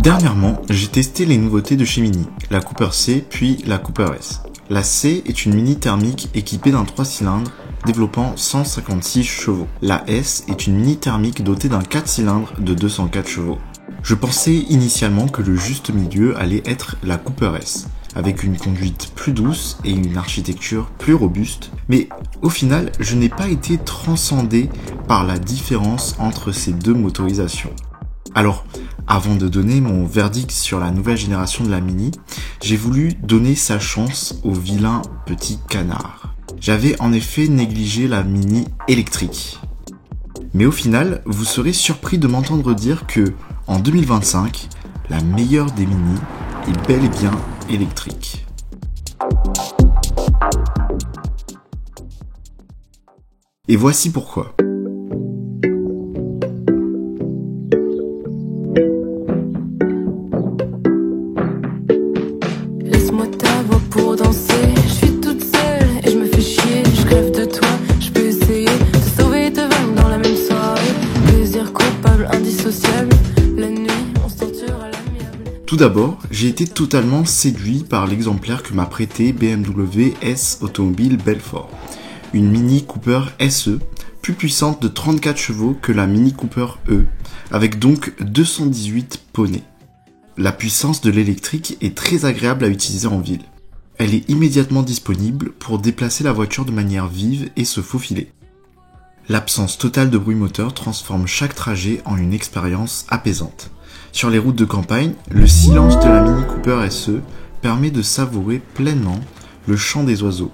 Dernièrement, j'ai testé les nouveautés de chez Mini, la Cooper C puis la Cooper S. La C est une Mini thermique équipée d'un 3 cylindres développant 156 chevaux. La S est une Mini thermique dotée d'un 4 cylindres de 204 chevaux. Je pensais initialement que le juste milieu allait être la Cooper S, avec une conduite plus douce et une architecture plus robuste, mais au final, je n'ai pas été transcendé par la différence entre ces deux motorisations. Alors, avant de donner mon verdict sur la nouvelle génération de la Mini, j'ai voulu donner sa chance au vilain petit canard. J'avais en effet négligé la Mini électrique. Mais au final, vous serez surpris de m'entendre dire que, en 2025, la meilleure des Mini est bel et bien électrique. Et voici pourquoi. Laisse-moi ta voix pour danser. Je suis toute seule et je me fais chier. Je crève de toi, je peux essayer de sauver et te vaincre dans la même soirée. Plaisir coupable, indissociable. La nuit, on se torture à l'amiable. Tout d'abord, j'ai été totalement séduit par l'exemplaire que m'a prêté BMW S Automobile Belfort. Une Mini Cooper SE, plus puissante de 34 chevaux que la Mini Cooper E, avec donc 218 poneys. La puissance de l'électrique est très agréable à utiliser en ville. Elle est immédiatement disponible pour déplacer la voiture de manière vive et se faufiler. L'absence totale de bruit moteur transforme chaque trajet en une expérience apaisante. Sur les routes de campagne, le silence de la Mini Cooper SE permet de savourer pleinement le chant des oiseaux,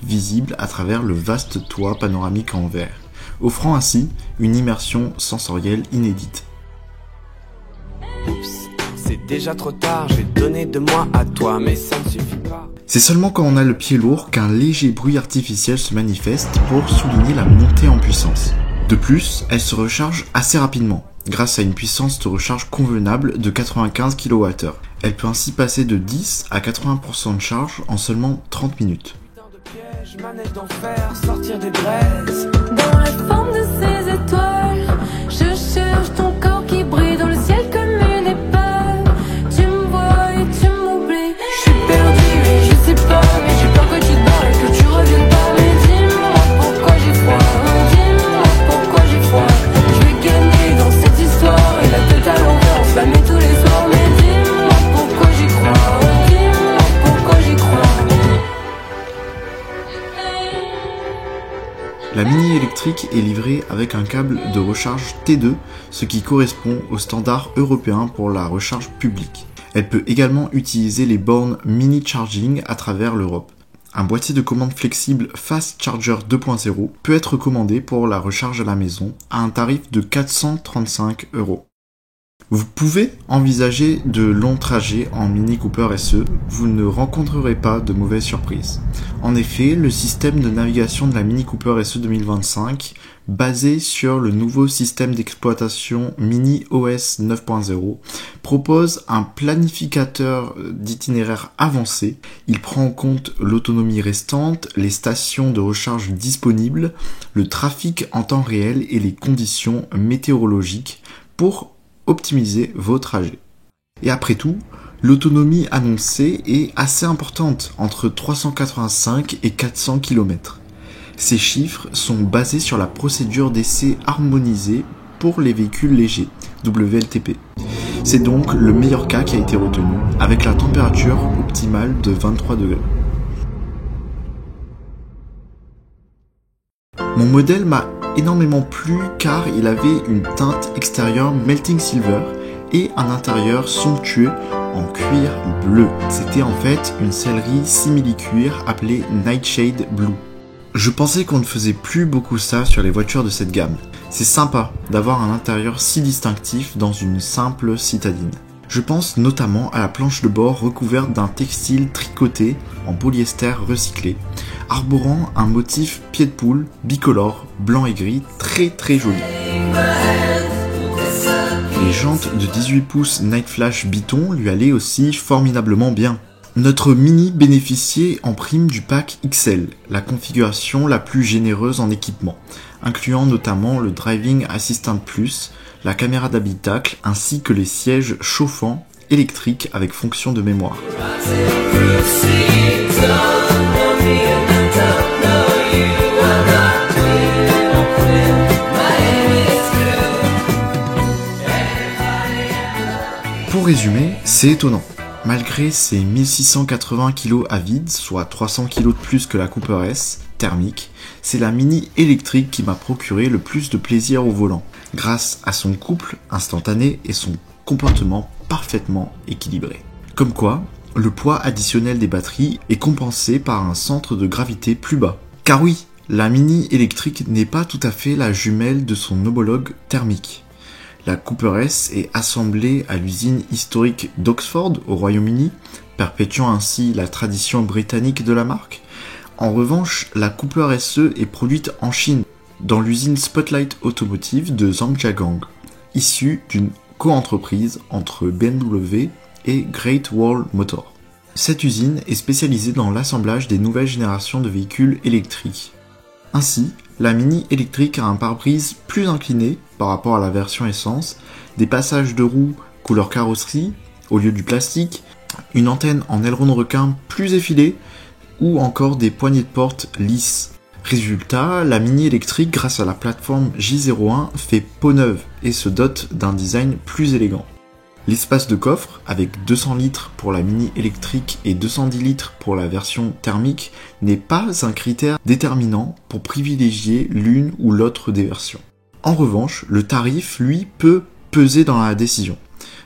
visible à travers le vaste toit panoramique en verre, offrant ainsi une immersion sensorielle inédite. Oups, c'est déjà trop tard, j'ai donné de moi à toi, mais ça ne suffit pas. C'est seulement quand on a le pied lourd qu'un léger bruit artificiel se manifeste pour souligner la montée en puissance. De plus, elle se recharge assez rapidement, grâce à une puissance de recharge convenable de 95 kWh. Elle peut ainsi passer de 10 à 80% de charge en seulement 30 minutes. Putain de piège, manège d'enfer, sortir des braises. Dans la forme de ces étoiles, je cherche ton corps qui brille dans le ciel comme une épave. Tu me vois et tu m'oublies. Je suis perdue et je sais pas, mais j'ai peur que tu te barres et que tu reviennes pas. Mais dis-moi pourquoi j'ai froid. Dis-moi pourquoi j'ai froid. Je vais gagner dans cette histoire et la tête à l'envers, on se la met tous les soirs. Mais dis-moi pourquoi j'y crois. Dis-moi pourquoi j'y crois. La Mini électrique est livrée avec un câble de recharge T2, ce qui correspond au standard européen pour la recharge publique. Elle peut également utiliser les bornes Mini Charging à travers l'Europe. Un boîtier de commande flexible Fast Charger 2.0 peut être commandé pour la recharge à la maison à un tarif de 435 €. Vous pouvez envisager de longs trajets en Mini Cooper SE, vous ne rencontrerez pas de mauvaises surprises. En effet, le système de navigation de la Mini Cooper SE 2025, basé sur le nouveau système d'exploitation Mini OS 9.0, propose un planificateur d'itinéraire avancé. Il prend en compte l'autonomie restante, les stations de recharge disponibles, le trafic en temps réel et les conditions météorologiques pour optimiser vos trajets. Et après tout, l'autonomie annoncée est assez importante, entre 385 et 400 km. Ces chiffres sont basés sur la procédure d'essai harmonisée pour les véhicules légers, WLTP. C'est donc le meilleur cas qui a été retenu, avec la température optimale de 23 degrés. Mon modèle m'a énormément plu car il avait une teinte extérieure melting silver et un intérieur somptueux en cuir bleu. C'était en fait une sellerie simili-cuir appelée Nightshade Blue. Je pensais qu'on ne faisait plus beaucoup ça sur les voitures de cette gamme. C'est sympa d'avoir un intérieur si distinctif dans une simple citadine. Je pense notamment à la planche de bord recouverte d'un textile tricoté en polyester recyclé, arborant un motif pied de poule bicolore, blanc et gris, très joli. Les jantes de 18 pouces Night Flash Biton lui allaient aussi formidablement bien. Notre Mini bénéficiait en prime du pack XL, la configuration la plus généreuse en équipement, incluant notamment le Driving Assistant Plus, la caméra d'habitacle ainsi que les sièges chauffants électrique avec fonction de mémoire. Pour résumer, c'est étonnant. Malgré ses 1680 kg à vide, soit 300 kg de plus que la Cooper S thermique, c'est la Mini électrique qui m'a procuré le plus de plaisir au volant, grâce à son couple instantané et son comportement parfaitement équilibré. Comme quoi, le poids additionnel des batteries est compensé par un centre de gravité plus bas. Car oui, la Mini électrique n'est pas tout à fait la jumelle de son homologue thermique. La Cooper S est assemblée à l'usine historique d'Oxford au Royaume-Uni, perpétuant ainsi la tradition britannique de la marque. En revanche, la Cooper SE est produite en Chine, dans l'usine Spotlight Automotive de Zhangjiagang, issue d'une coentreprise entre BMW et Great Wall Motor. Cette usine est spécialisée dans l'assemblage des nouvelles générations de véhicules électriques. Ainsi, la Mini électrique a un pare-brise plus incliné par rapport à la version essence, des passages de roues couleur carrosserie au lieu du plastique, une antenne en aileron de requin plus effilée ou encore des poignées de porte lisses. Résultat, la Mini électrique grâce à la plateforme J01 fait peau neuve et se dote d'un design plus élégant. L'espace de coffre, avec 200 litres pour la Mini électrique et 210 litres pour la version thermique, n'est pas un critère déterminant pour privilégier l'une ou l'autre des versions. En revanche, le tarif, lui, peut peser dans la décision.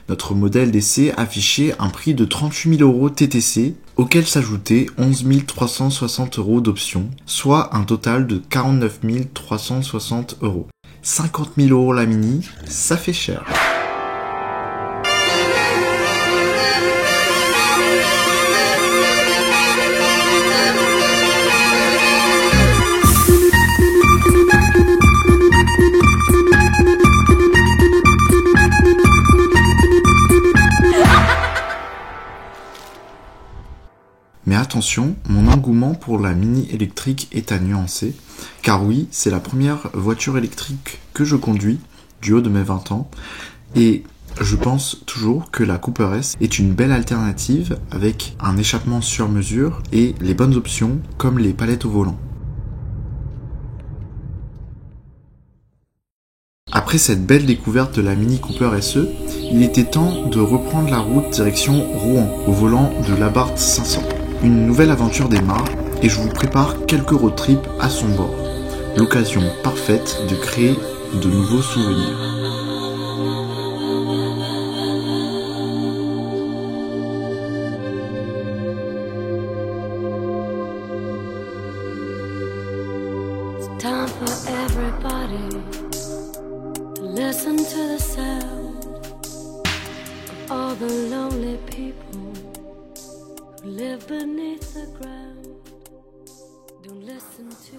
Notre modèle d'essai affichait un prix de 38 000 € TTC, auquel s'ajoutaient 11 360 € d'options, soit un total de 49 360 €. 50 000 € la Mini, ça fait cher. Mais attention, mon engouement pour la Mini électrique est à nuancer, car oui, c'est la première voiture électrique que je conduis du haut de mes 20 ans, et je pense toujours que la Cooper S est une belle alternative avec un échappement sur mesure et les bonnes options comme les palettes au volant. Après cette belle découverte de la Mini Cooper SE, il était temps de reprendre la route direction Rouen au volant de l'Abarth 500. Une nouvelle aventure démarre et je vous prépare quelques road trips à son bord. L'occasion parfaite de créer de nouveaux souvenirs. It's time for everybody to listen to the sound of all the lonely people who live beneath the ground. Don't listen to